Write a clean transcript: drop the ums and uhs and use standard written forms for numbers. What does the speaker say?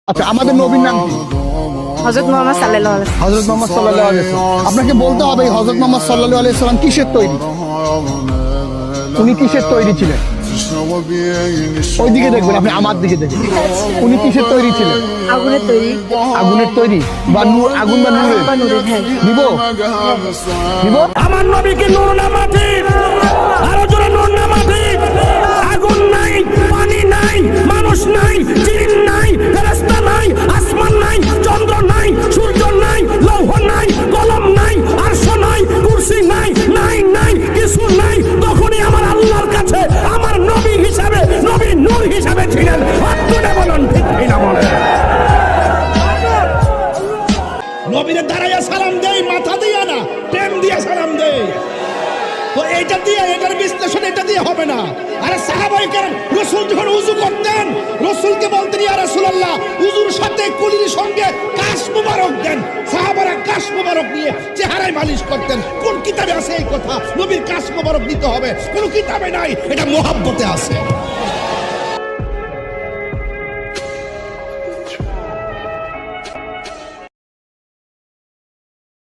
আচ্ছা, আমাদের নবীর নাম কি? হযরত মুহাম্মদ সাল্লাল্লাহু আলাইহি ওয়াসাল্লাম। হযরত মুহাম্মদ সাল্লাল্লাহু আলাইহি ওয়াসাল্লাম। আপনাকে বলতে হবে হযরত মুহাম্মদ সাল্লাল্লাহু আলাইহি ওয়াসাল্লাম কিসের তৈরি? উনি কিসের তৈরি ছিলেন? ওইদিকে দেখবেন, আপনি আমার দিকে দেখবেন। উনি কিসের তৈরি ছিলেন? আগুনের তৈরি। আগুনের তৈরি বা নূর, আগুন বা নূরের? বা নূরের, হ্যাঁ। নিব নিব। আমার নবীকে নূর না মাটি, আরো জোরে নূর না মাটি। আগুন নাই, পানি নাই, মানুষ নাই, জিন নাই, ফেরেশতা নাই, আসমান নাই, চন্দ্র নাই, সূর্য নাই, লৌহ নাই, কলম নাই, আরশ নাই, কুরসি নাই, নাই কিছু নাই। তখনই আমার আল্লাহর কাছে আমার নবী হিসাবে, নবী নূর হিসাবে ছিলেন। আত্মনে বলুন, ঠিক না বলেন? নবীর দাঁড়াইয়া সালাম দেই, মাথা দিয়া না, প্রেম দিয়া সালাম দেই। তো এটা দিয়ে, এটার বিশ্লেষণ এটা দিয়ে হবে না। আরে সাহাবায়ে কেরাম রাসূল যখন ওযু করতেন, রাসূলকে বলতেন ইয়া রাসূলুল্লাহ, ওযুর সাথে কুলির সঙ্গে কাশ মুবারক দেন। সাহাবারা কাশ মুবারক নিয়ে চেহারায় মালিশ করতেন। কোন কিতাবে আছে এই কথা? নবীর কাশ মুবারক দিতে হবে, কোন কিতাবে নাই। এটা মুহাব্বতে আছে।